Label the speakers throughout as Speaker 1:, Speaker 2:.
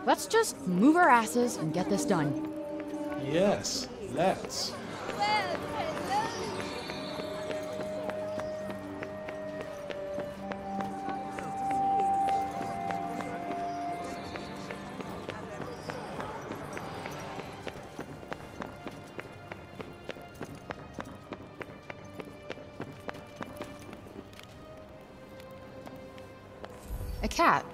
Speaker 1: Let's just move our asses and get this done.
Speaker 2: Yes, let's.
Speaker 1: A cat.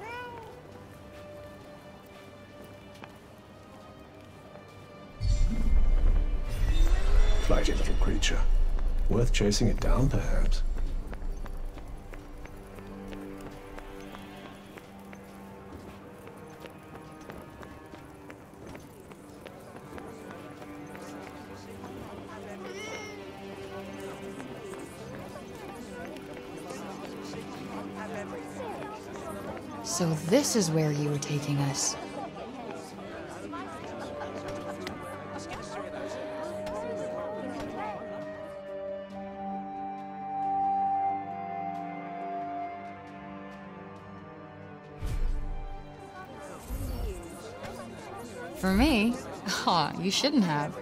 Speaker 2: Flighty little creature. Worth chasing it down, perhaps.
Speaker 1: So this is where you were taking us. For me? Aw, you shouldn't have.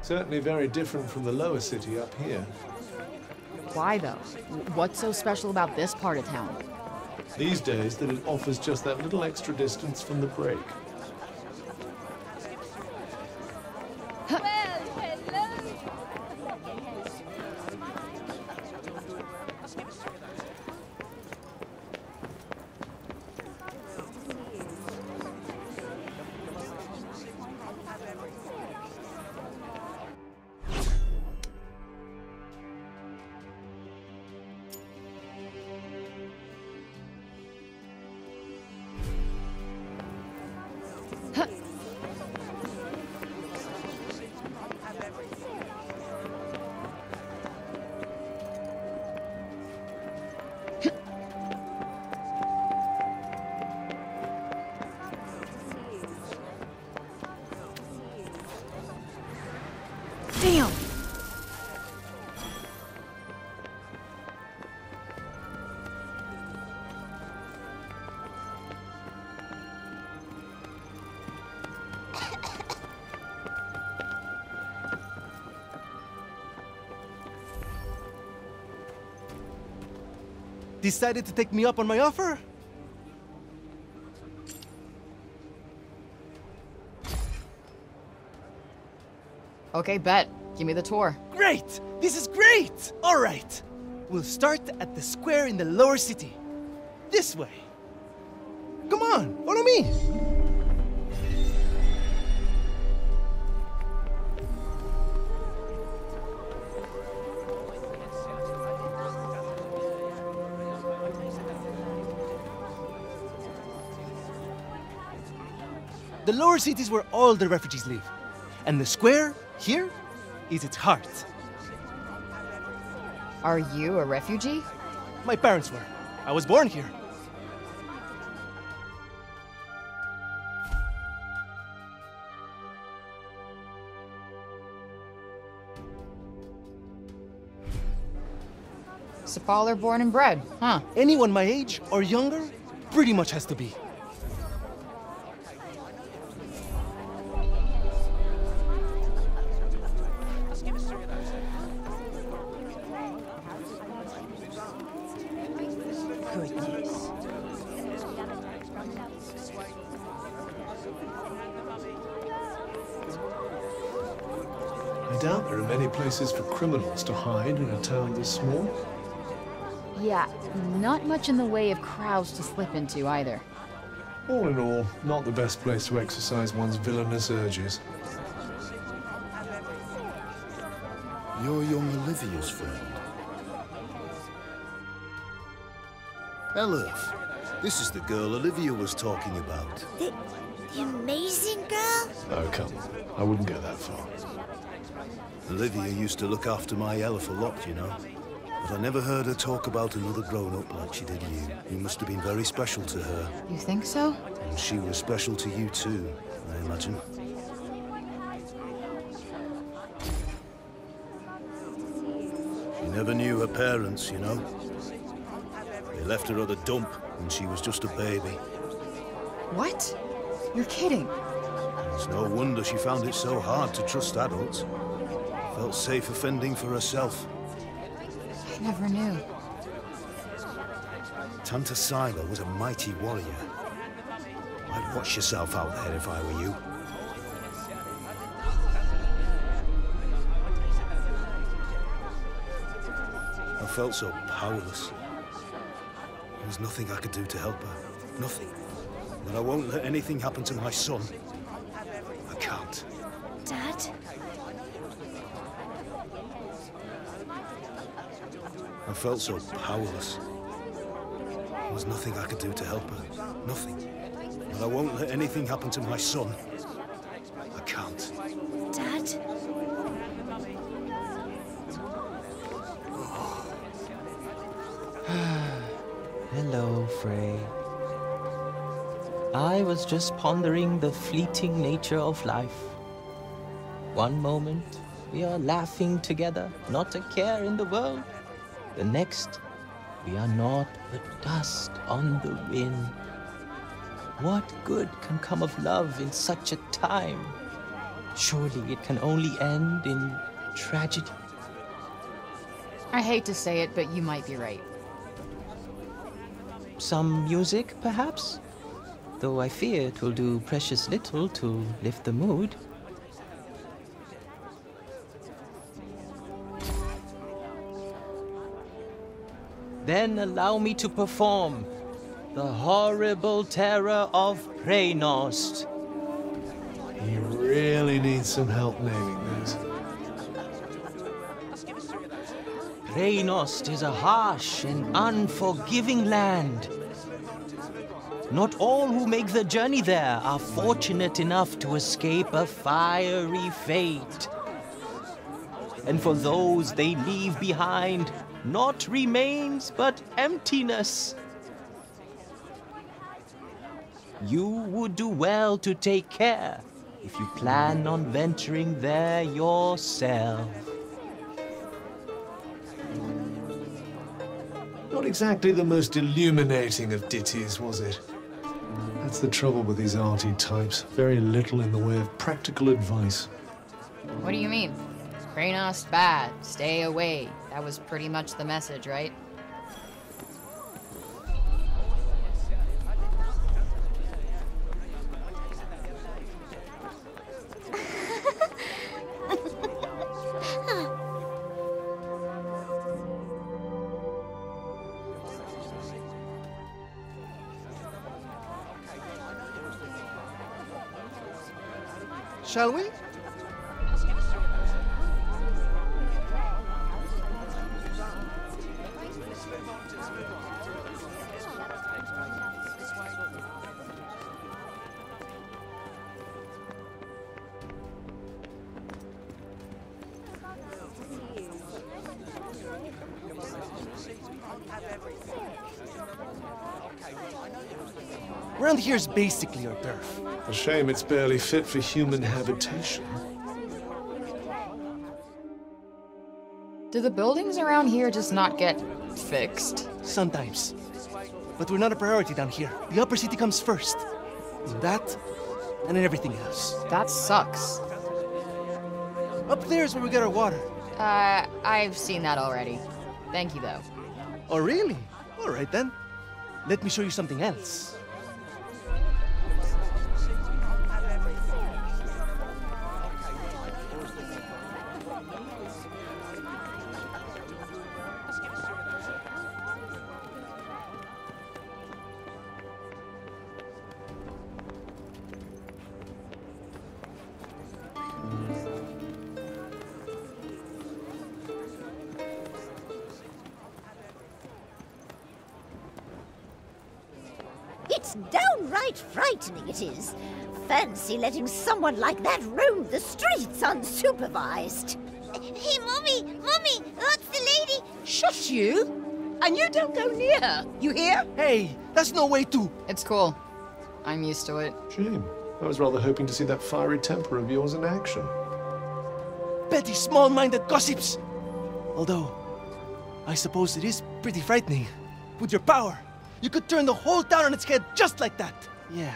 Speaker 2: Certainly very different from the lower city up here.
Speaker 1: Why though? What's so special about this part of town?
Speaker 2: These days, that it offers just that little extra distance from the break.
Speaker 3: Decided to take me up on my offer?
Speaker 1: Okay, bet. Give me the tour.
Speaker 3: Great! This is great! All right. We'll start at the square in the lower city. This way. Come on, follow me. The lower city is where all the refugees live. And the square, here, is its heart.
Speaker 1: Are you a refugee?
Speaker 3: My parents were. I was born here.
Speaker 1: Sepaller born and bred, huh?
Speaker 3: Anyone my age or younger pretty much has to be.
Speaker 2: I doubt there are many places for criminals to hide in a town this small.
Speaker 1: Yeah, not much in the way of crowds to slip into either.
Speaker 2: All in all, not the best place to exercise one's villainous urges.
Speaker 4: You're young Olivia's friend. Elif, this is the girl Olivia was talking about.
Speaker 5: The amazing girl?
Speaker 2: Oh, come. I wouldn't go that far.
Speaker 4: Olivia used to look after my Elif a lot, you know. But I never heard her talk about another grown-up like she did you. You must have been very special to her.
Speaker 1: You think so?
Speaker 4: And she was special to you too, I imagine. She never knew her parents, you know. They left her at the dump when she was just a baby.
Speaker 1: What? You're kidding.
Speaker 4: It's no wonder she found it so hard to trust adults. Felt safe offending for herself.
Speaker 1: I never knew.
Speaker 4: Tanta Sila was a mighty warrior. I'd watch yourself out there if I were you. I felt so powerless. There was nothing I could do to help her. Nothing. But I won't let anything happen to my son. I can't.
Speaker 5: Dad?
Speaker 4: I felt so powerless. There was nothing I could do to help her. Nothing. But I won't let anything happen to my son. I can't.
Speaker 5: Dad?
Speaker 6: Hello, Frey. I was just pondering the fleeting nature of life. One moment, we are laughing together, not a care in the world. The next, we are naught but dust on the wind. What good can come of love in such a time? Surely it can only end in tragedy.
Speaker 1: I hate to say it, but you might be right.
Speaker 6: Some music, perhaps? Though I fear it will do precious little to lift the mood. Then allow me to perform the horrible terror of Preynost.
Speaker 2: You really need some help naming this.
Speaker 6: Preynost is a harsh and unforgiving land. Not all who make the journey there are fortunate enough to escape a fiery fate. And for those they leave behind, naught remains but emptiness. You would do well to take care if you plan on venturing there yourself.
Speaker 2: Not exactly the most illuminating of ditties, was it? That's the trouble with these arty types. Very little in the way of practical advice.
Speaker 1: What do you mean? Preynost bad, stay away. That was pretty much the message, right?
Speaker 3: shall we? Around here's basically our turf.
Speaker 2: A shame it's barely fit for human habitation.
Speaker 1: Do the buildings around here just not get fixed?
Speaker 3: Sometimes. But we're not a priority down here. The upper city comes first. And that, and then everything else.
Speaker 1: That sucks.
Speaker 3: Up there is where we get our water.
Speaker 1: I've seen that already. Thank you, though.
Speaker 3: Oh, really? All right, then. Let me show you something else.
Speaker 5: It's downright frightening, it is. Fancy letting someone like that roam the streets unsupervised. Hey, Mommy! Mommy! That's the lady!
Speaker 7: Shush you! And you don't go near her, you hear?
Speaker 3: Hey, that's no way to...
Speaker 1: It's cool. I'm used to it.
Speaker 2: Shame. I was rather hoping to see that fiery temper of yours in action.
Speaker 3: Petty, small-minded gossips! Although, I suppose it is pretty frightening. With your power, you could turn the whole town on its head just like that. Yeah,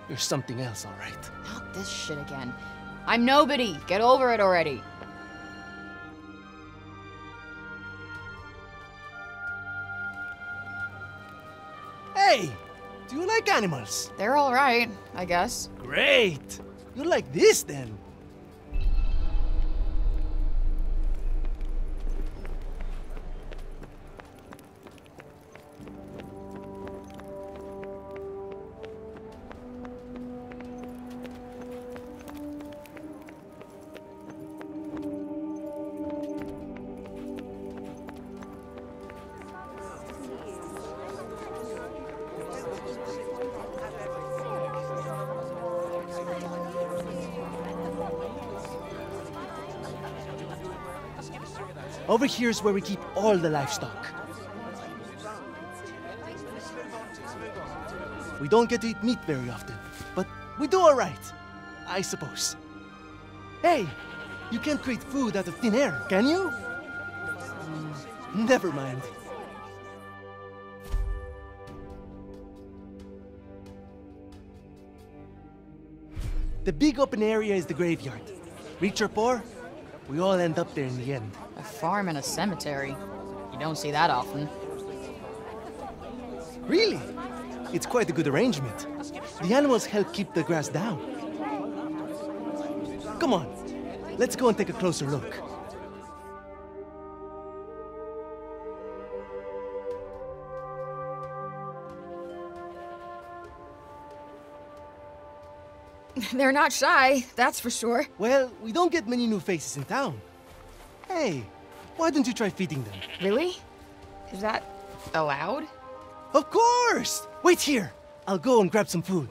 Speaker 3: you're something else, all right.
Speaker 1: Not this shit again. I'm nobody. Get over it already.
Speaker 3: Hey, do you like animals?
Speaker 1: They're all right, I guess.
Speaker 3: Great! You like this, then? Over here is where we keep all the livestock. We don't get to eat meat very often, but we do all right, I suppose. Hey, you can't create food out of thin air, can you? Never mind. The big open area is the graveyard. Rich or poor, we all end up there in the end.
Speaker 1: A farm and a cemetery. You don't see that often.
Speaker 3: Really? It's quite a good arrangement. The animals help keep the grass down. Come on, let's go and take a closer look.
Speaker 1: They're not shy, that's for sure.
Speaker 3: Well, we don't get many new faces in town. Hey, why don't you try feeding them?
Speaker 1: Really? Is that allowed?
Speaker 3: Of course! Wait here. I'll go and grab some food.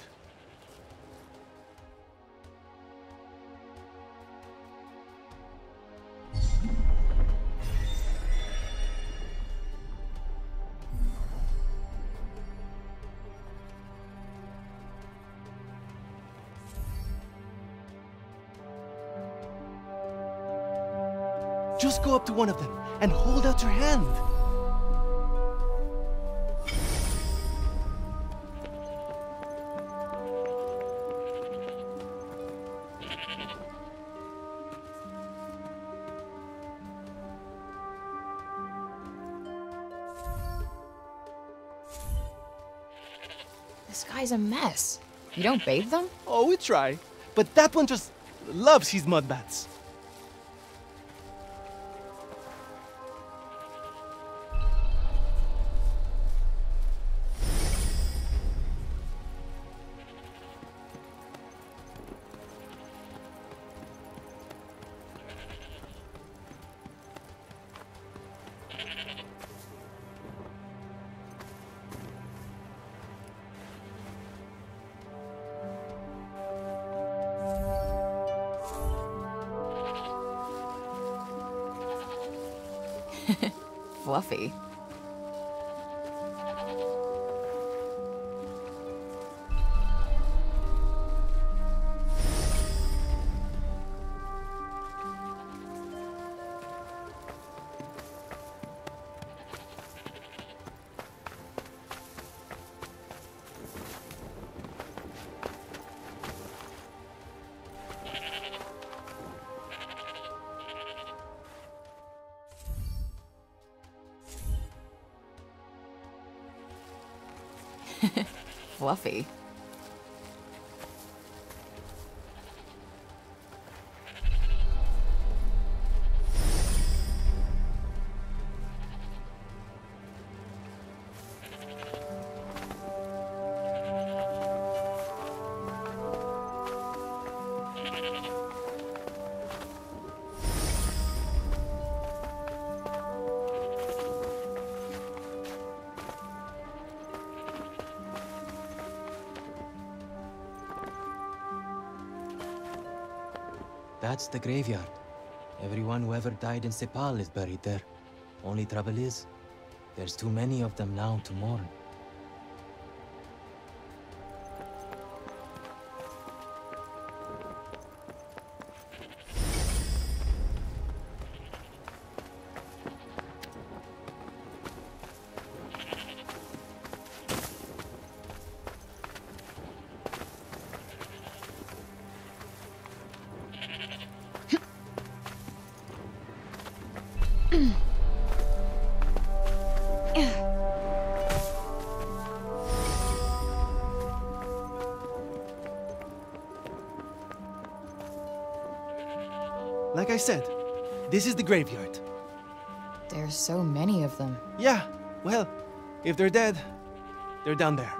Speaker 3: Just go up to one of them and hold out your hand.
Speaker 1: This guy's a mess. You don't bathe them?
Speaker 3: Oh, we try. But that one just loves his mud baths.
Speaker 1: Fluffy. Fluffy.
Speaker 6: That's the graveyard. Everyone who ever died in Sepal is buried there. Only trouble is, there's too many of them now to mourn.
Speaker 3: Like I said, this is the graveyard.
Speaker 1: There's so many of them.
Speaker 3: Yeah, well, if they're dead, they're down there.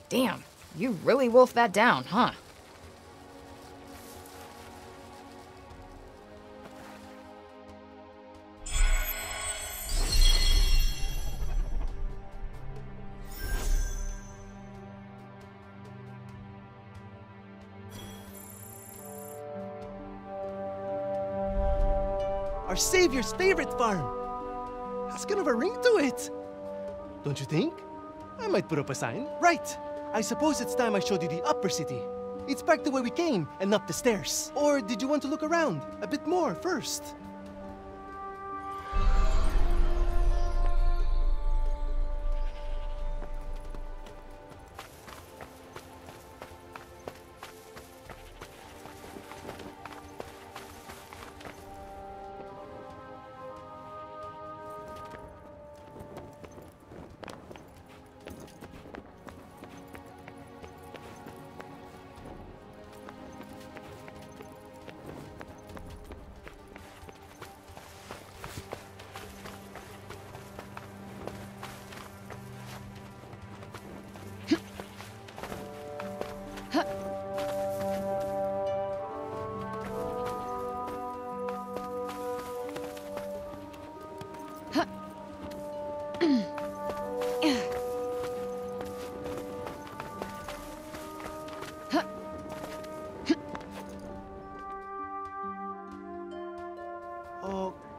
Speaker 1: Damn, you really wolfed that down, huh?
Speaker 3: Our savior's favorite farm. Has kind of a ring to it. Don't you think? I might put up a sign. Right. I suppose it's time I showed you the upper city. It's back the way we came and up the stairs. Or did you want to look around a bit more first?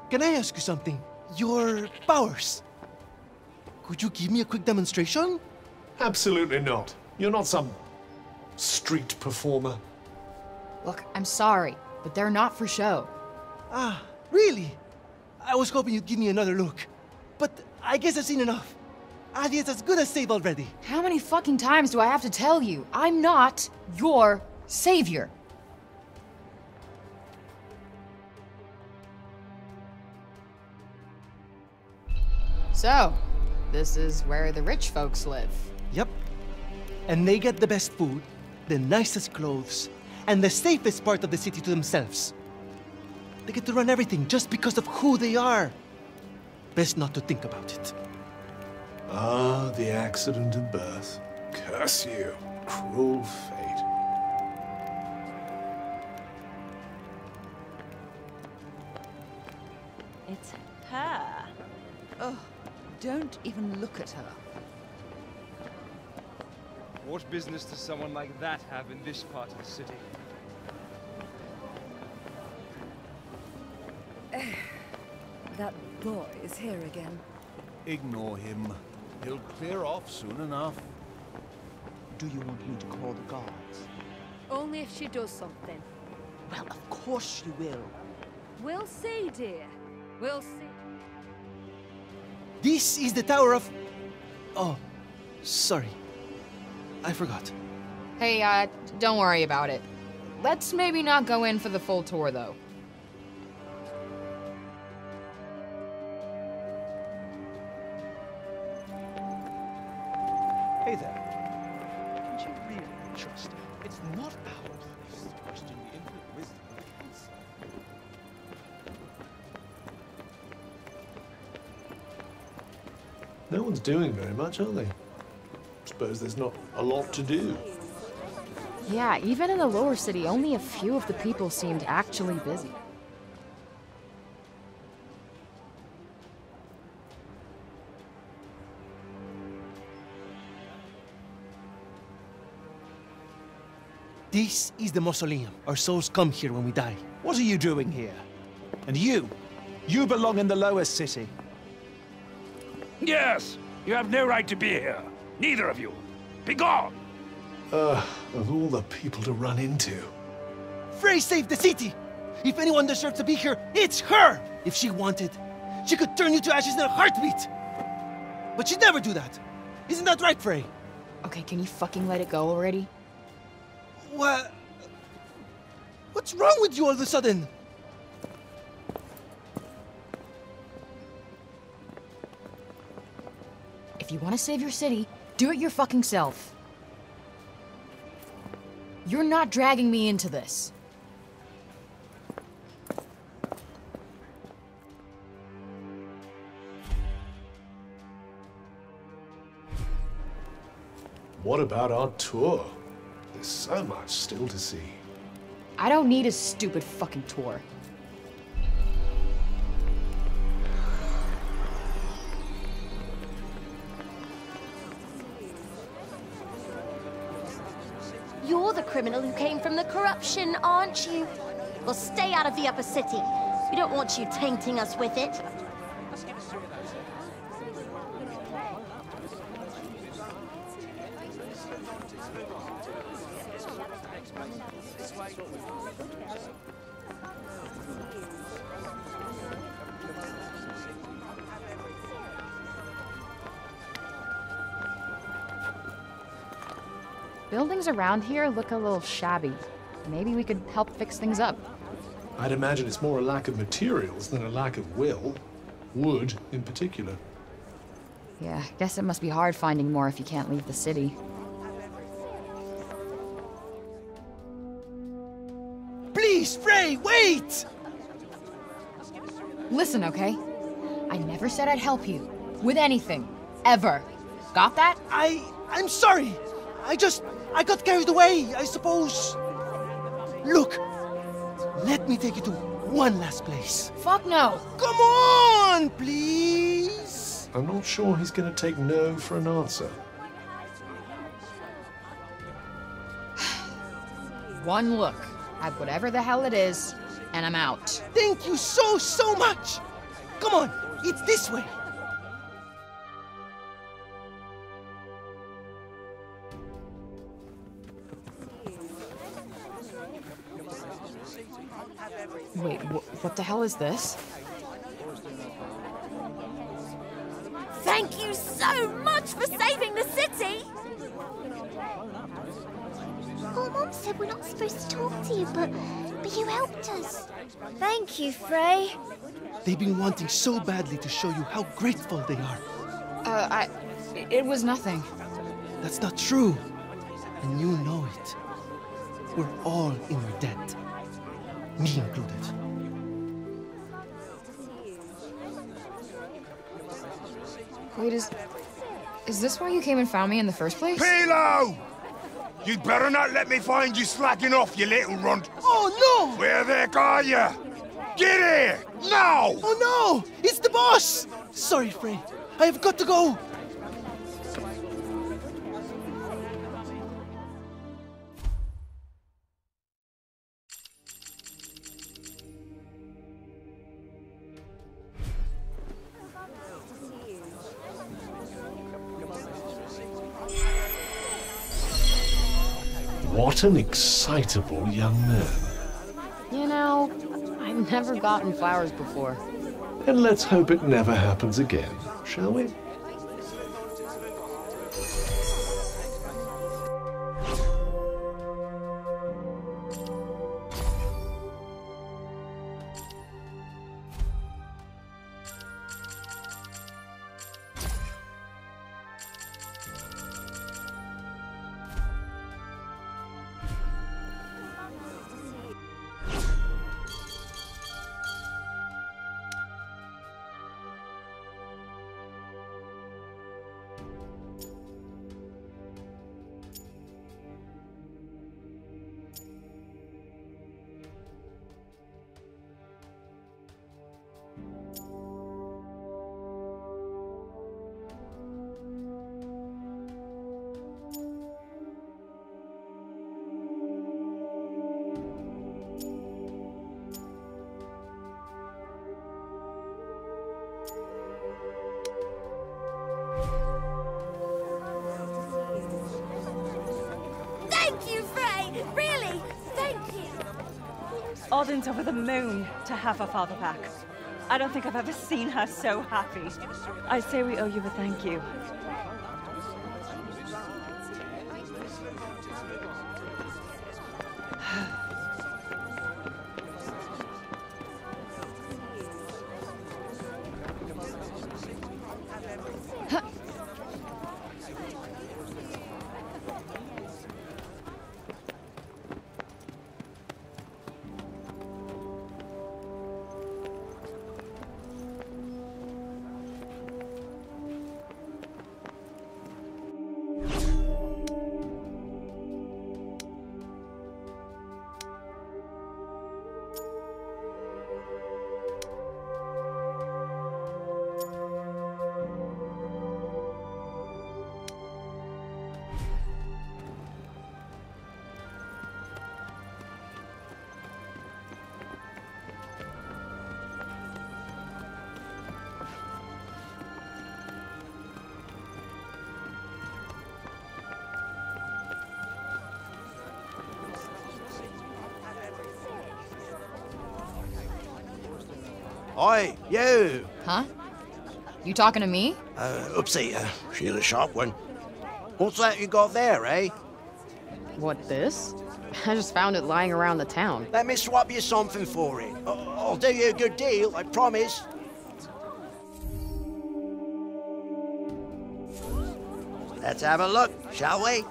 Speaker 3: Can I ask you something? Your powers. Could you give me a quick demonstration?
Speaker 2: Absolutely not. You're not some street performer.
Speaker 1: Look, I'm sorry, but they're not for show.
Speaker 3: Ah, really? I was hoping you'd give me another look. But I guess I've seen enough. Adia's as good as saved already.
Speaker 1: How many fucking times do I have to tell you? I'm not your savior. So, this is where the rich folks live.
Speaker 3: Yep. And they get the best food, the nicest clothes, and the safest part of the city to themselves. They get to run everything just because of who they are. Best not to think about it.
Speaker 2: Ah, the accident of birth. Curse you, cruel fate.
Speaker 7: It's her. Oh, don't even look at her.
Speaker 8: What business does someone like that have in this part of the city?
Speaker 9: That boy is here again.
Speaker 4: Ignore him. He'll clear off soon enough.
Speaker 10: Do you want me to call the guards?
Speaker 9: Only if she does something.
Speaker 10: Well, of course you will.
Speaker 9: We'll see, dear. We'll see.
Speaker 3: This is the Tower of... Oh, sorry. I forgot.
Speaker 1: Hey, don't worry about it. Let's maybe not go in for the full tour, though.
Speaker 10: Hey there. Can't you really trust her? It's not our place to question the infinite wisdom of Fancy.
Speaker 2: No one's doing very much, are they? Suppose there's not a lot to do.
Speaker 1: Yeah, even in the lower city, only a few of the people seemed actually busy.
Speaker 3: This is the mausoleum. Our souls come here when we die.
Speaker 10: What are you doing here? And you? You belong in the lower city.
Speaker 11: Yes! You have no right to be here. Neither of you. Be gone!
Speaker 2: Of all the people to run into.
Speaker 3: Frey saved the city! If anyone deserves to be here, it's her! If she wanted, she could turn you to ashes in a heartbeat! But she'd never do that. Isn't that right, Frey?
Speaker 1: Okay, can you fucking let it go already?
Speaker 3: What? What's wrong with you all of a sudden?
Speaker 1: If you want to save your city, do it your fucking self. You're not dragging me into this.
Speaker 2: What about our tour? There's so much still to see.
Speaker 1: I don't need a stupid fucking tour.
Speaker 5: You're the criminal who came from the corruption, aren't you? Well, stay out of the upper city. We don't want you tainting us with it.
Speaker 1: Buildings around here look a little shabby. Maybe we could help fix things up.
Speaker 2: I'd imagine it's more a lack of materials than a lack of will. Wood, in particular.
Speaker 1: Yeah, guess it must be hard finding more if you can't leave the city.
Speaker 3: Please, Frey, wait!
Speaker 1: Listen, okay? I never said I'd help you. With anything. Ever. Got that?
Speaker 3: I'm sorry! I got carried away, I suppose. Look, let me take you to one last place.
Speaker 1: Fuck no!
Speaker 3: Come on, please!
Speaker 2: I'm not sure he's going to take no for an answer.
Speaker 1: One look at whatever the hell it is, and I'm out.
Speaker 3: Thank you so much! Come on, it's this way!
Speaker 1: Wait, what the hell is this?
Speaker 5: Thank you so much for saving the city! Oh, Mom said we're not supposed to talk to you, but you helped us. Thank you, Frey.
Speaker 3: They've been wanting so badly to show you how grateful they are.
Speaker 1: It was nothing.
Speaker 3: That's not true. And you know it. We're all in your debt. Me included.
Speaker 1: Wait, is this why you came and found me in the first place?
Speaker 11: Pilo! You'd better not let me find you slacking off, you little runt.
Speaker 3: Oh, no!
Speaker 11: Where the heck are you? Get here! Now!
Speaker 3: Oh no! It's the boss! Sorry, Frey. I have got to go!
Speaker 2: What an excitable young man.
Speaker 1: You know, I've never gotten flowers before.
Speaker 2: And let's hope it never happens again, shall we?
Speaker 5: Thank you, Frey! Really, thank you!
Speaker 12: Odin's over the moon to have her father back. I don't think I've ever seen her so happy. I say we owe you a thank you.
Speaker 13: Oi, you!
Speaker 1: Huh? You talking to me?
Speaker 13: Oopsie, she's a sharp one. What's that you got there, eh?
Speaker 1: What, this? I just found it lying around the town.
Speaker 13: Let me swap you something for it. I'll do you a good deal, I promise. Let's have a look, shall we?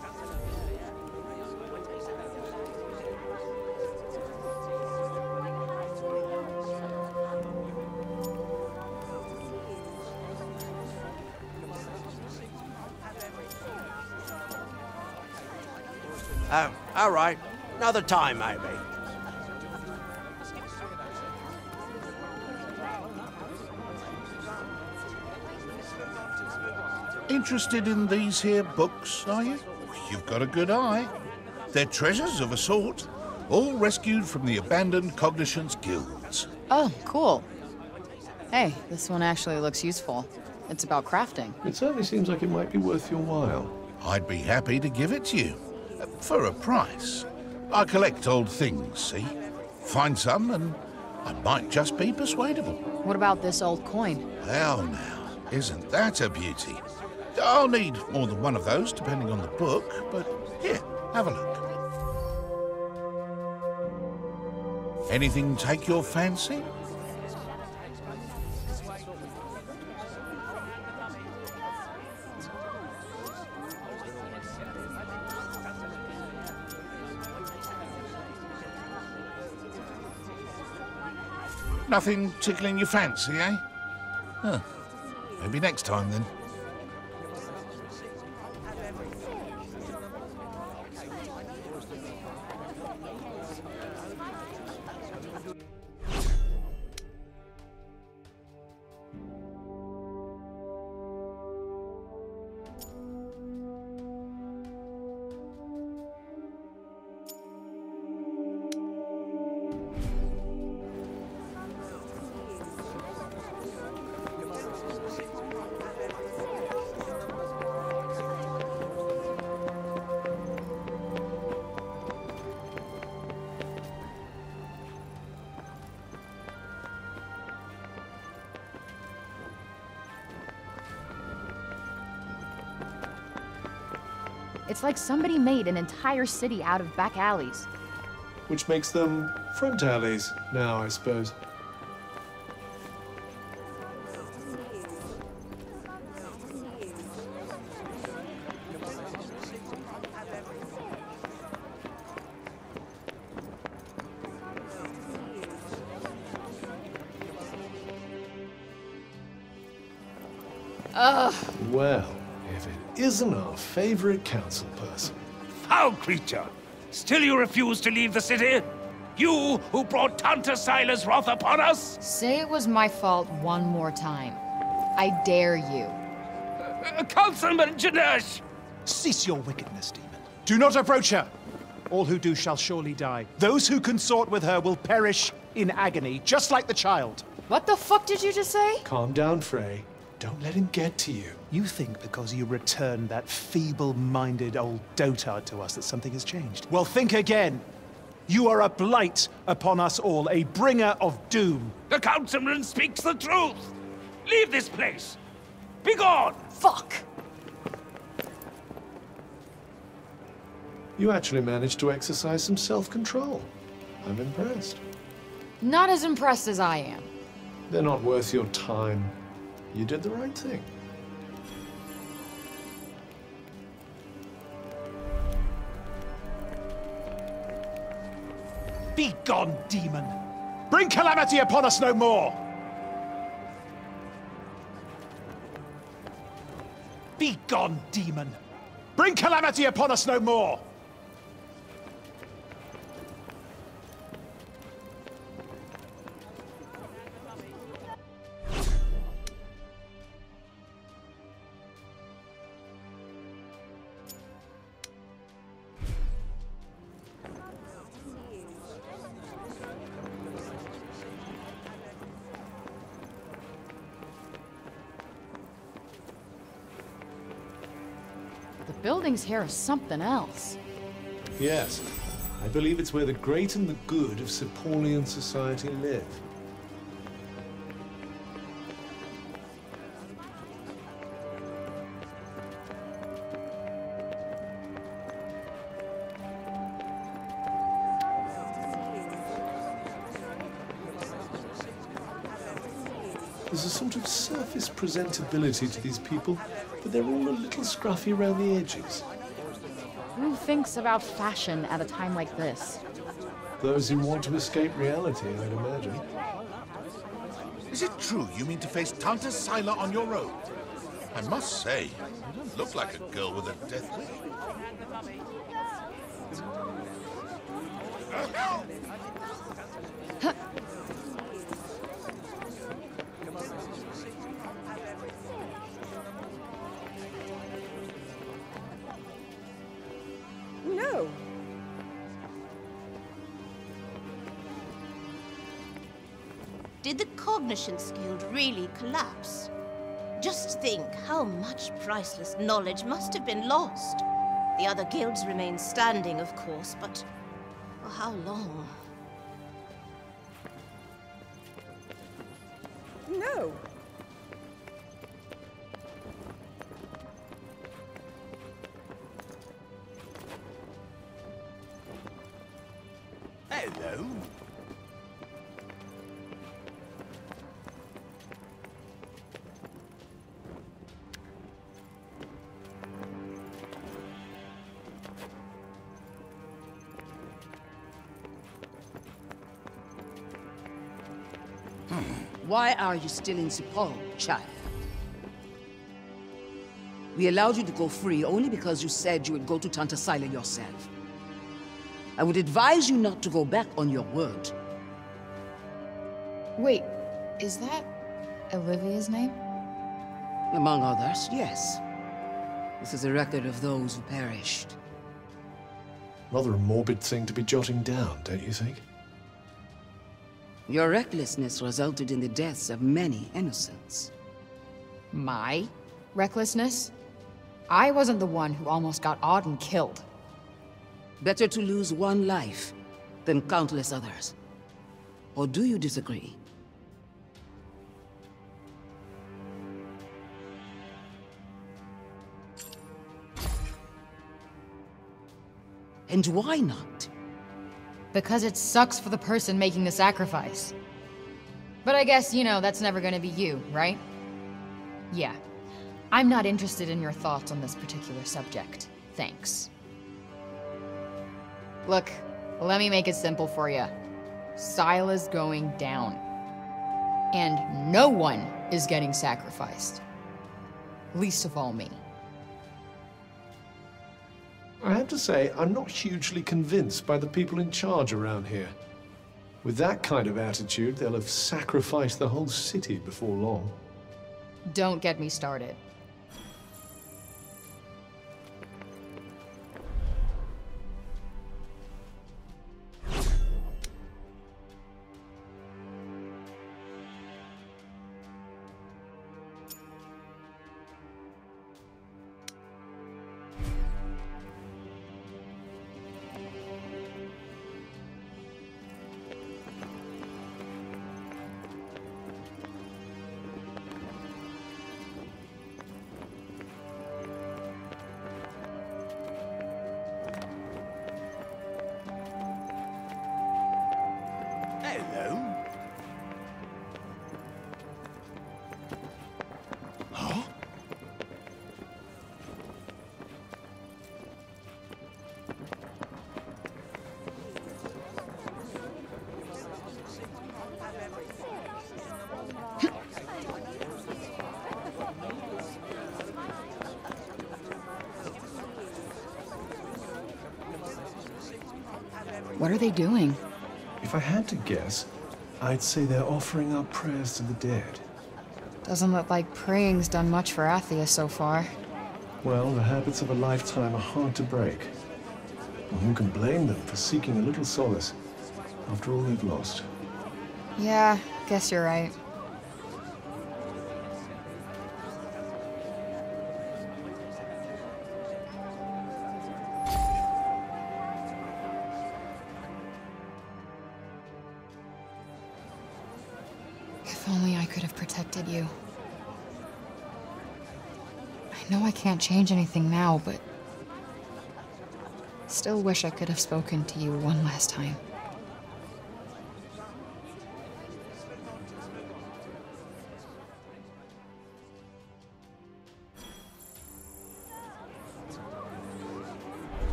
Speaker 13: Oh, all right. Another time, maybe.
Speaker 14: Interested in these here books, are you? You've got a good eye. They're treasures of a sort, all rescued from the abandoned Cognitions guilds.
Speaker 1: Oh, cool. Hey, this one actually looks useful. It's about crafting.
Speaker 2: It certainly seems like it might be worth your while.
Speaker 14: I'd be happy to give it to you. For a price. I collect old things, see? Find some and I might just be persuadable.
Speaker 1: What about this old coin?
Speaker 14: Hell now, isn't that a beauty? I'll need more than one of those, depending on the book, but here, have a look. Anything take your fancy? Nothing tickling your fancy, eh? Huh. Maybe next time, then.
Speaker 1: It's like somebody made an entire city out of back alleys.
Speaker 2: Which makes them front alleys now, I suppose.
Speaker 1: Ugh.
Speaker 2: Well, if it isn't our favorite council person.
Speaker 11: Foul creature! Still you refuse to leave the city? You who brought Tanta Sila's wrath upon us?
Speaker 1: Say it was my fault one more time. I dare you.
Speaker 11: Councilman Janesh!
Speaker 10: Cease your wickedness, demon. Do not approach her! All who do shall surely die. Those who consort with her will perish in agony, just like the child.
Speaker 1: What the fuck did you just say?
Speaker 2: Calm down, Frey. Don't let him get to you.
Speaker 10: You think because you returned that feeble-minded old dotard to us that something has changed? Well, think again. You are a blight upon us all, a bringer of doom.
Speaker 11: The councilman speaks the truth! Leave this place! Be gone!
Speaker 1: Fuck!
Speaker 2: You actually managed to exercise some self-control. I'm impressed.
Speaker 1: Not as impressed as I am.
Speaker 2: They're not worth your time. You did the right thing.
Speaker 10: Be gone, demon! Bring calamity upon us no more! Be gone, demon! Bring calamity upon us no more!
Speaker 1: The buildings here are something else.
Speaker 2: Yes. I believe it's where the great and the good of Sepolian society live. There's a sort of surface presentability to these people, but they're all a little scruffy around the edges.
Speaker 1: Who thinks about fashion at a time like this?
Speaker 2: Those who want to escape reality, I'd imagine.
Speaker 14: Is it true you mean to face Tanta Sila on your own? I must say, you don't look like a girl with a death wish.
Speaker 9: No.
Speaker 5: Did the Cognitions Guild really collapse? Just think how much priceless knowledge must have been lost. The other guilds remain standing, of course, but for how long?
Speaker 9: No.
Speaker 10: Hello.
Speaker 15: Why are you still in Sepol, child? We allowed you to go free only because you said you would go to Tanta Sila yourself. I would advise you not to go back on your word.
Speaker 1: Wait, is that Olivia's name?
Speaker 15: Among others, yes. This is a record of those who perished.
Speaker 2: Rather a morbid thing to be jotting down, don't you think?
Speaker 15: Your recklessness resulted in the deaths of many innocents.
Speaker 1: My recklessness? I wasn't the one who almost got Auden killed.
Speaker 15: Better to lose one life than countless others. Or do you disagree? And why not?
Speaker 1: Because it sucks for the person making the sacrifice. But I guess, you know, that's never gonna be you, right? Yeah. I'm not interested in your thoughts on this particular subject. Thanks. Look, let me make it simple for you. Sila's going down. And no one is getting sacrificed. Least of all me.
Speaker 2: I have to say, I'm not hugely convinced by the people in charge around here. With that kind of attitude, they'll have sacrificed the whole city before long.
Speaker 1: Don't get me started. What are they doing?
Speaker 2: If I had to guess, I'd say they're offering up prayers to the dead.
Speaker 1: Doesn't look like praying's done much for Athia so far.
Speaker 2: Well, the habits of a lifetime are hard to break. And who can blame them for seeking a little solace after all they've lost?
Speaker 1: Yeah, guess you're right. If only I could have protected you. I know I can't change anything now, but still wish I could have spoken to you one last time.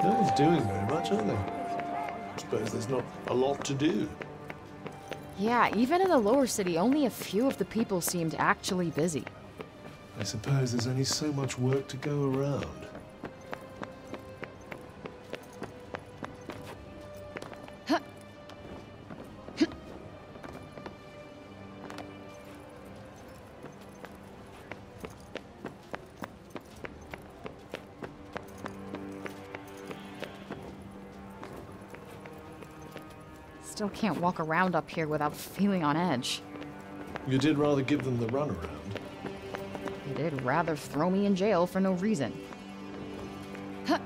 Speaker 2: No one's doing very much, are they? I suppose there's not a lot to do.
Speaker 1: Yeah, even in the lower city, only a few of the people seemed actually busy.
Speaker 2: I suppose there's only so much work to go around.
Speaker 1: Still can't walk around up here without feeling on edge.
Speaker 2: You did rather give them the runaround.
Speaker 1: You did rather throw me in jail for no reason. Huh.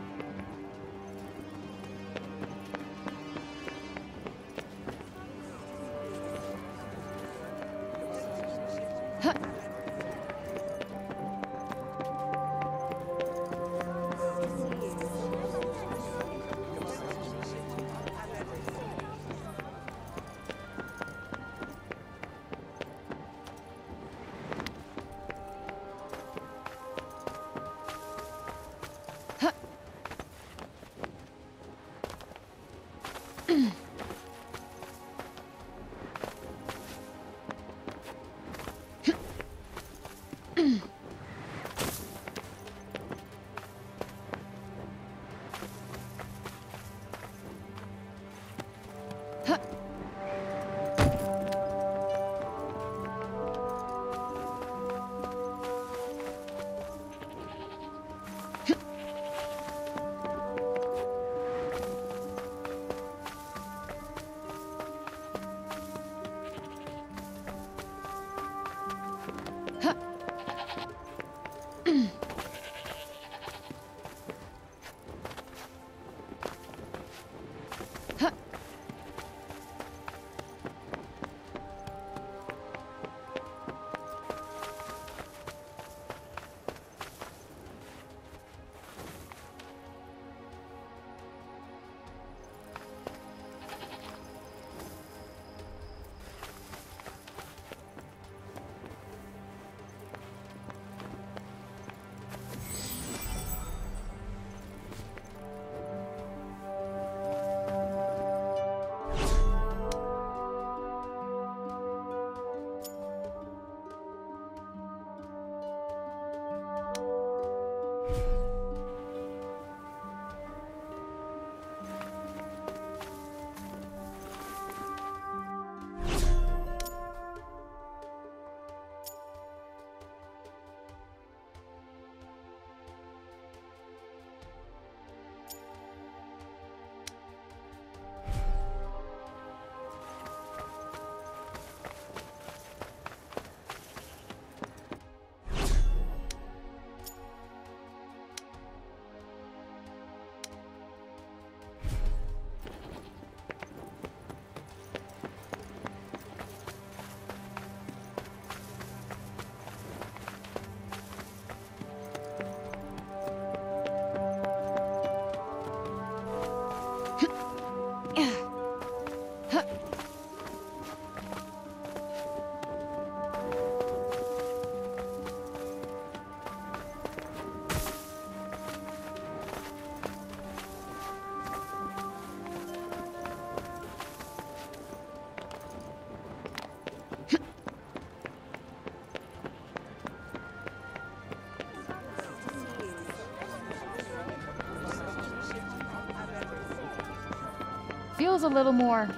Speaker 1: Feels a little more,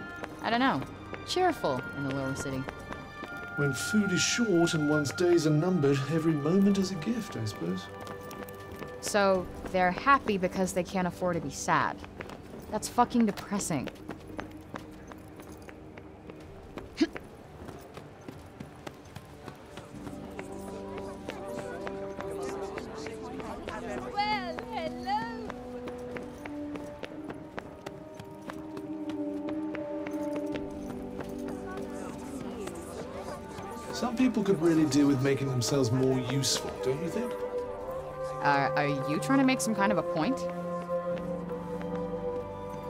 Speaker 1: I don't know, cheerful in the lower city.
Speaker 2: When food is short and one's days are numbered, every moment is a gift, I suppose.
Speaker 1: So, they're happy because they can't afford to be sad. That's fucking depressing.
Speaker 2: Some people could really do with making themselves more useful, don't you think?
Speaker 1: Are you trying to make some kind of a point?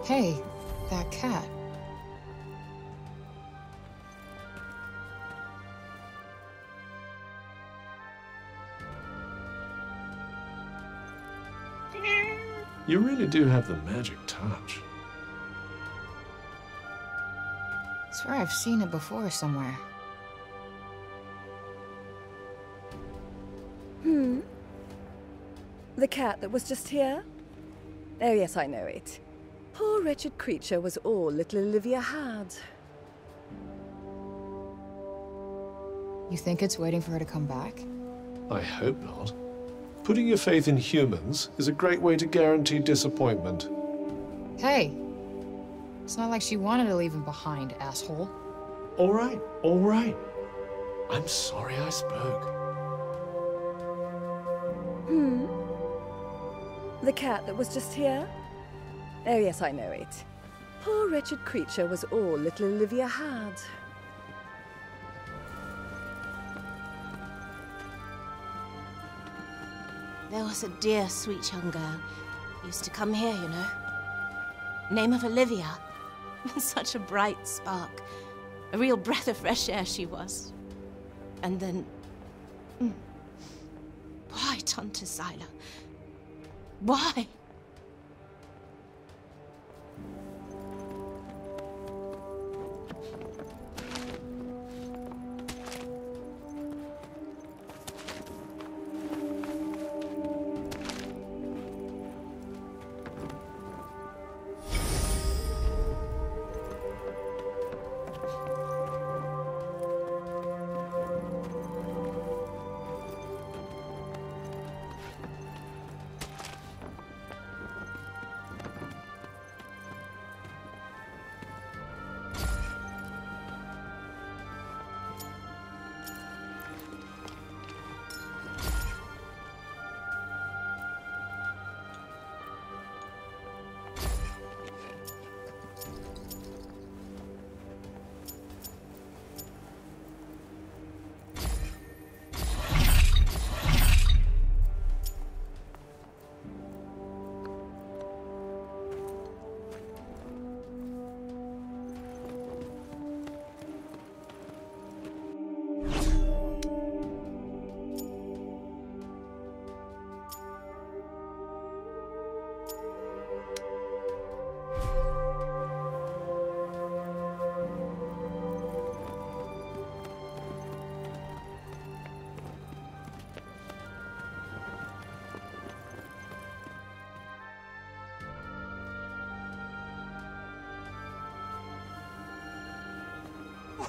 Speaker 1: Hey, that cat.
Speaker 2: You really do have the magic touch.
Speaker 1: I swear I've seen it before somewhere.
Speaker 9: The cat that was just here? Oh yes, I know it. Poor wretched creature was all little Olivia had.
Speaker 1: You think it's waiting for her to come back?
Speaker 2: I hope not. Putting your faith in humans is a great way to guarantee disappointment.
Speaker 1: Hey, it's not like she wanted to leave him behind, asshole.
Speaker 2: All right, all right. I'm sorry I spoke.
Speaker 9: The cat that was just here? Oh yes, I know it. Poor wretched creature was all little Olivia had.
Speaker 5: There was a dear, sweet young girl. Used to come here, you know. Name of Olivia. Such a bright spark. A real breath of fresh air she was. And then... Why, Tante Zyla? Why?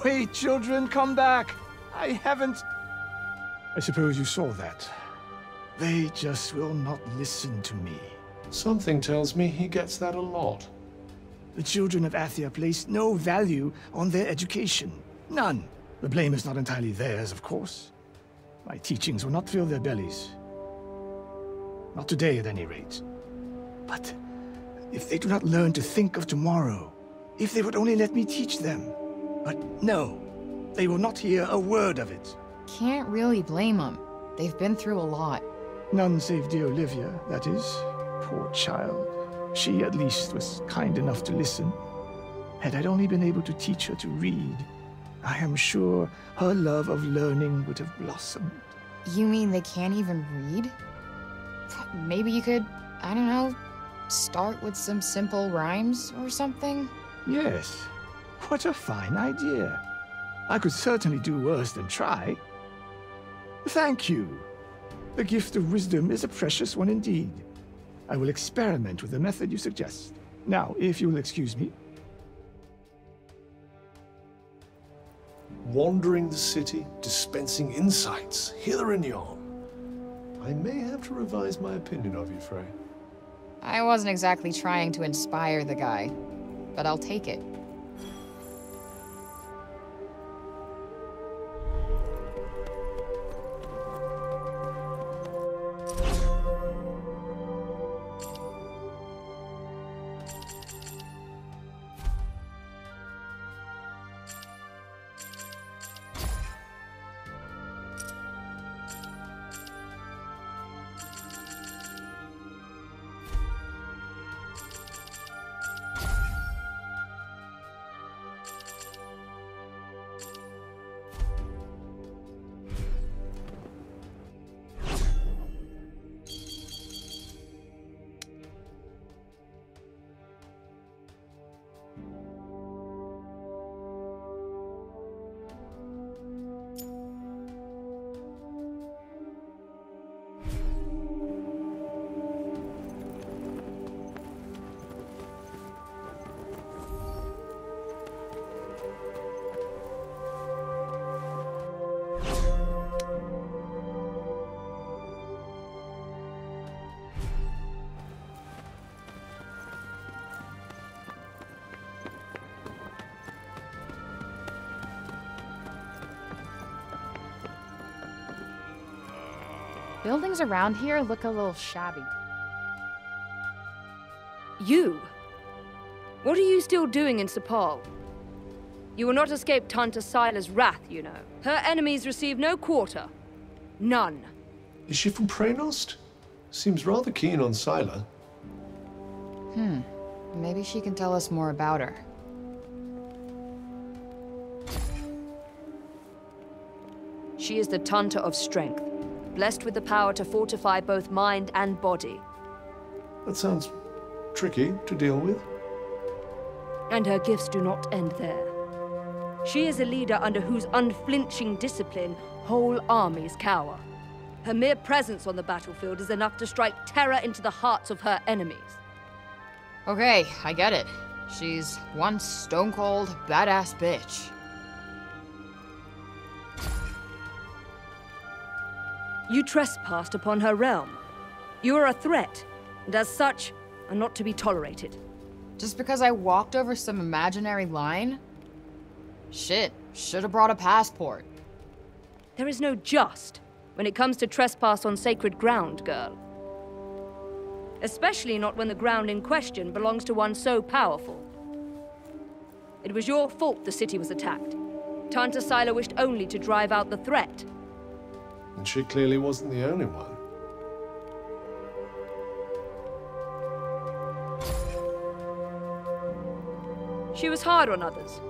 Speaker 16: Wait, children, come back. I haven't... I suppose you saw that. They just will not listen to me.
Speaker 2: Something tells me he gets that a lot.
Speaker 16: The children of Athia place no value on their education. None. The blame is not entirely theirs, of course. My teachings will not fill their bellies. Not today, at any rate. But if they do not learn to think of tomorrow, if they would only let me teach them. But no, they will not hear a word of it.
Speaker 1: Can't really blame them. They've been through a lot.
Speaker 16: None save dear Olivia, that is. Poor child. She, at least, was kind enough to listen. Had I only been able to teach her to read, I am sure her love of learning would have blossomed.
Speaker 1: You mean they can't even read? Maybe you could, I don't know, start with some simple rhymes or something?
Speaker 16: Yes. What a fine idea. I could certainly do worse than try. Thank you. The gift of wisdom is a precious one indeed. I will experiment with the method you suggest. Now, if you will excuse me.
Speaker 2: Wandering the city, dispensing insights, hither and yon. I may have to revise my opinion of you, Frey.
Speaker 1: I wasn't exactly trying to inspire the guy, but I'll take it. Buildings around here look a little shabby.
Speaker 17: You? What are you still doing in Sepal? You will not escape Tanta Sila's wrath, you know. Her enemies receive no quarter. None.
Speaker 2: Is she from Praenost? Seems rather keen on Sila.
Speaker 1: Maybe she can tell us more about her.
Speaker 17: She is the Tanta of Strength, blessed with the power to fortify both mind and body.
Speaker 2: That sounds tricky to deal with.
Speaker 17: And her gifts do not end there. She is a leader under whose unflinching discipline whole armies cower. Her mere presence on the battlefield is enough to strike terror into the hearts of her enemies.
Speaker 1: Okay, I get it. She's one stone-cold, badass bitch.
Speaker 17: You trespassed upon her realm. You are a threat, and as such, are not to be tolerated.
Speaker 1: Just because I walked over some imaginary line? Shit, should have brought a passport.
Speaker 17: There is no just when it comes to trespass on sacred ground, girl. Especially not when the ground in question belongs to one so powerful. It was your fault the city was attacked. Tanta Sila wished only to drive out the threat.
Speaker 2: And she clearly wasn't the only one.
Speaker 17: She was hard on others,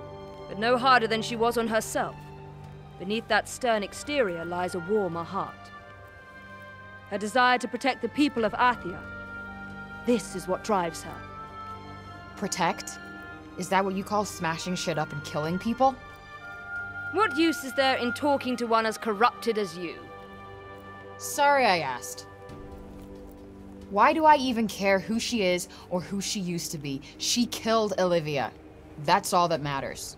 Speaker 17: but no harder than she was on herself. Beneath that stern exterior lies a warmer heart. Her desire to protect the people of Athia. This is what drives her.
Speaker 1: Protect? Is that what you call smashing shit up and killing people?
Speaker 17: What use is there in talking to one as corrupted as you?
Speaker 1: Sorry I asked. Why do I even care who she is or who she used to be? She killed Olivia. That's all that matters.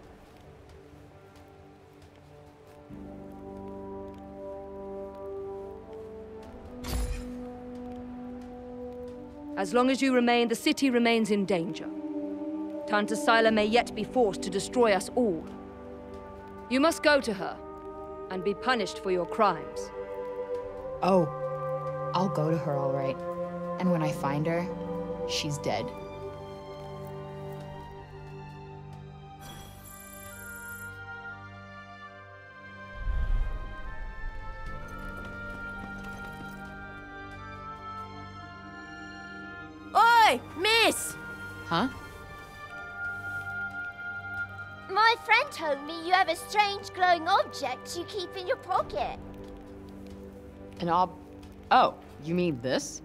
Speaker 17: As long as you remain, the city remains in danger. Tanta Sila may yet be forced to destroy us all. You must go to her, and be punished for your crimes.
Speaker 1: Oh, I'll go to her, all right. And when I find her, she's dead.
Speaker 18: Oi, miss!
Speaker 1: Huh?
Speaker 18: My friend told me you have a strange glowing object you keep in your pocket.
Speaker 1: Oh, you mean this?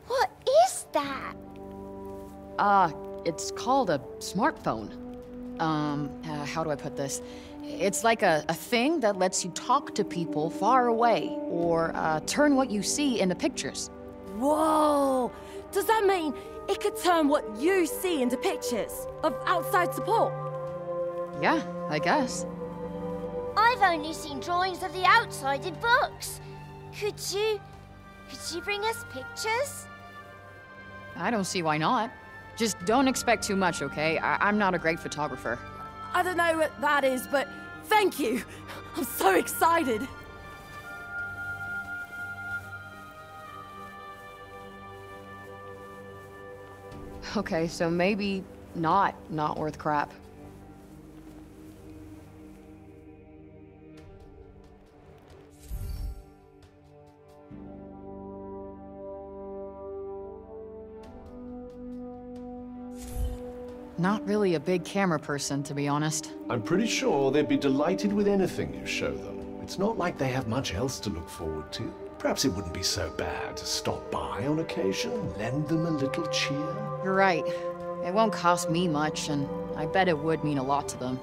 Speaker 18: What is that?
Speaker 1: It's called a smartphone. How do I put this? It's like a thing that lets you talk to people far away, or turn what you see into pictures.
Speaker 19: Whoa! Does that mean it could turn what you see into pictures of outside support?
Speaker 1: Yeah, I guess.
Speaker 18: I've only seen drawings of the outside in books. Could you bring us pictures?
Speaker 1: I don't see why not. Just don't expect too much, okay? I'm not a great photographer.
Speaker 19: I don't know what that is, but thank you. I'm so excited.
Speaker 1: Okay, so maybe not worth crap. Not really a big camera person, to be honest.
Speaker 2: I'm pretty sure they'd be delighted with anything you show them. It's not like they have much else to look forward to. Perhaps it wouldn't be so bad to stop by on occasion, lend them a little cheer.
Speaker 1: You're right. It won't cost me much, and I bet it would mean a lot to them.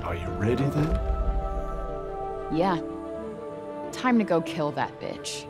Speaker 2: Are you ready then?
Speaker 1: Yeah. Time to go kill that bitch.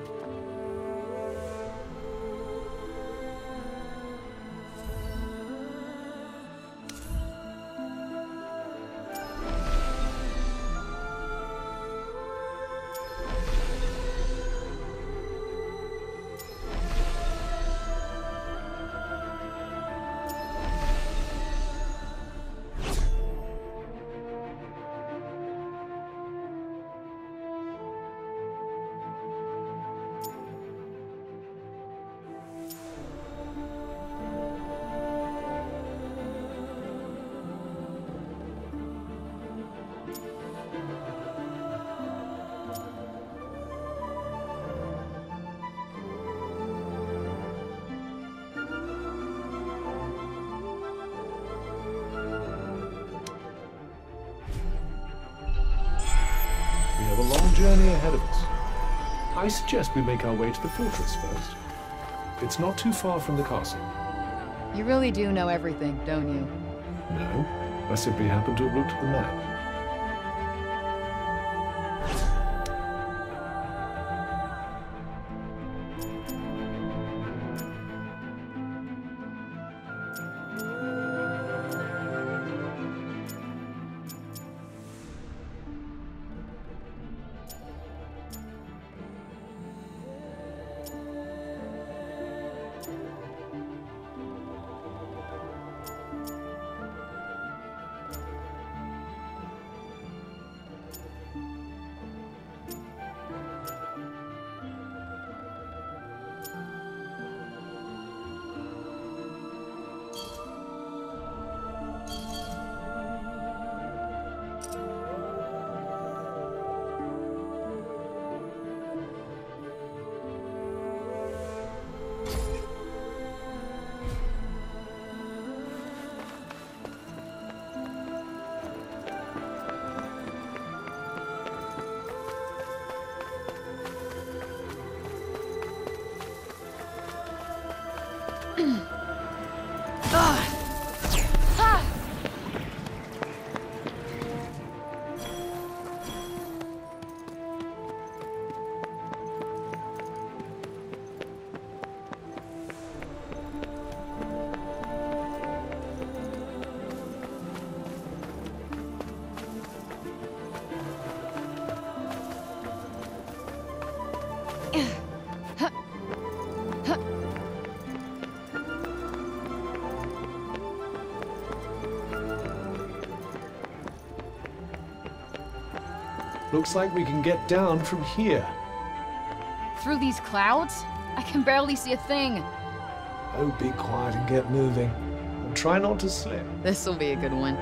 Speaker 2: We have a long journey ahead of us. I suggest we make our way to the fortress first. It's not too far from the castle.
Speaker 1: You really do know everything, don't you?
Speaker 2: No, I simply happen to have looked at the map. Looks like we can get down from here.
Speaker 1: Through these clouds? I can barely see a thing.
Speaker 2: Oh, be quiet and get moving. And try not to slip.
Speaker 1: This'll be a good one.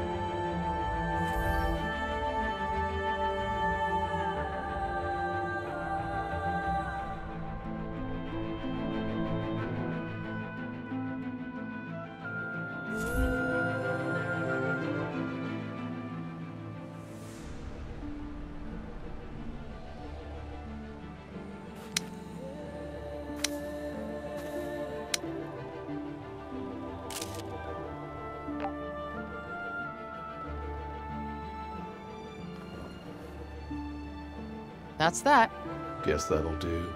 Speaker 1: That's that.
Speaker 2: Guess that'll do.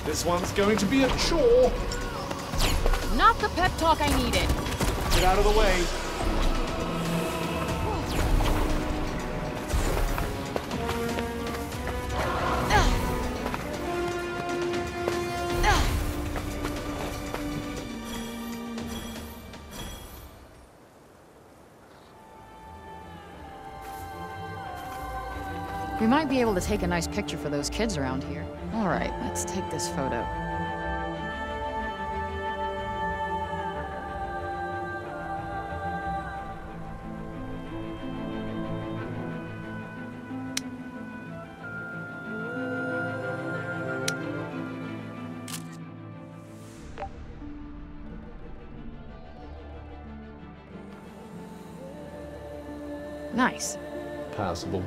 Speaker 2: This one's going to be a chore.
Speaker 1: Not the pep talk I needed.
Speaker 2: Get out of the way.
Speaker 1: We might be able to take a nice picture for those kids around here. All right, let's take this photo. Nice.
Speaker 2: Passable.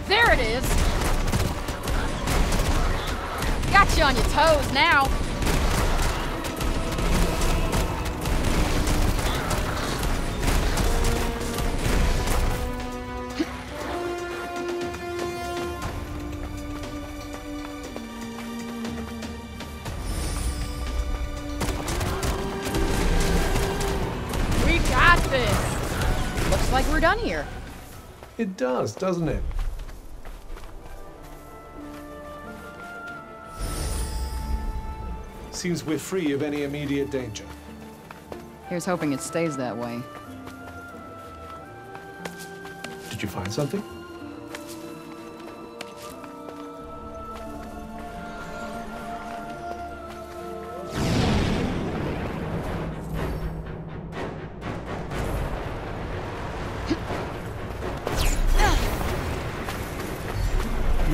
Speaker 1: There it is! Got you on your toes now. We got this. Looks like we're done here.
Speaker 2: It does, doesn't it? Seems we're free of any immediate danger.
Speaker 1: Here's hoping it stays that way.
Speaker 2: Did you find something?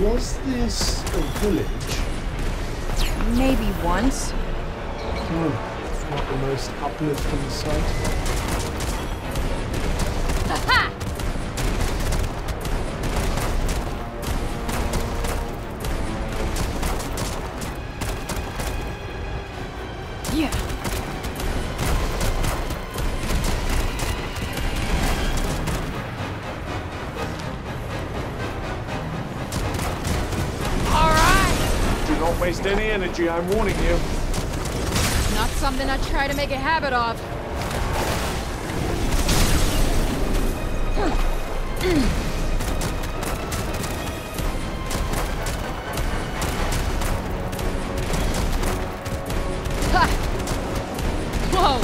Speaker 2: Was this a village?
Speaker 1: Maybe once.
Speaker 2: Not the most uplifting sight.
Speaker 1: Ha! Yeah.
Speaker 2: Do not waste any energy, I'm warning you.
Speaker 1: Not something I try to make a habit of. Ha! Whoa!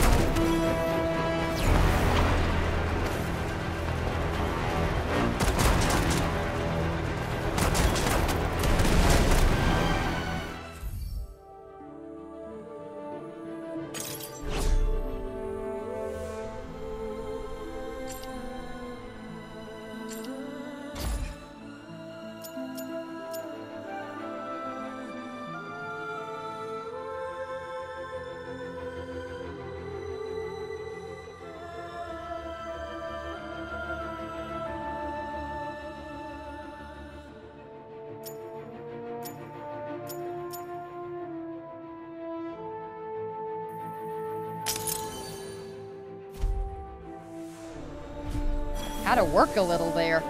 Speaker 1: Had to work a little there.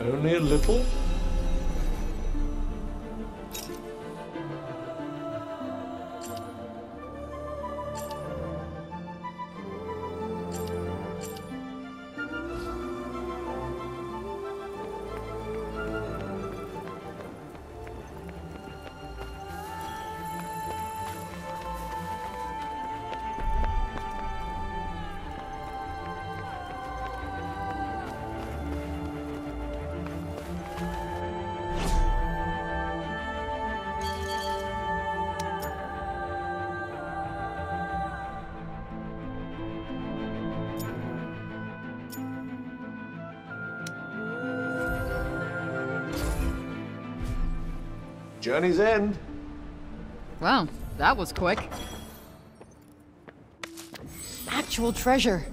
Speaker 2: Only a little? Journey's end.
Speaker 1: Well, that was quick. Actual treasure.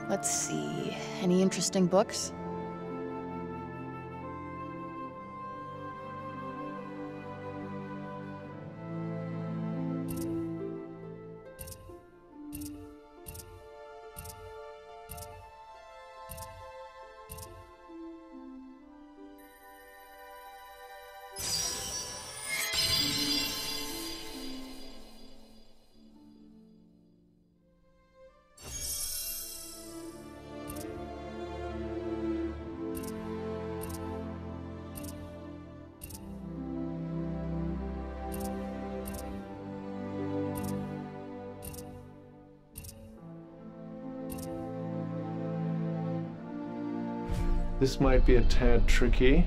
Speaker 1: Let's see, any interesting books?
Speaker 2: This might be a tad tricky.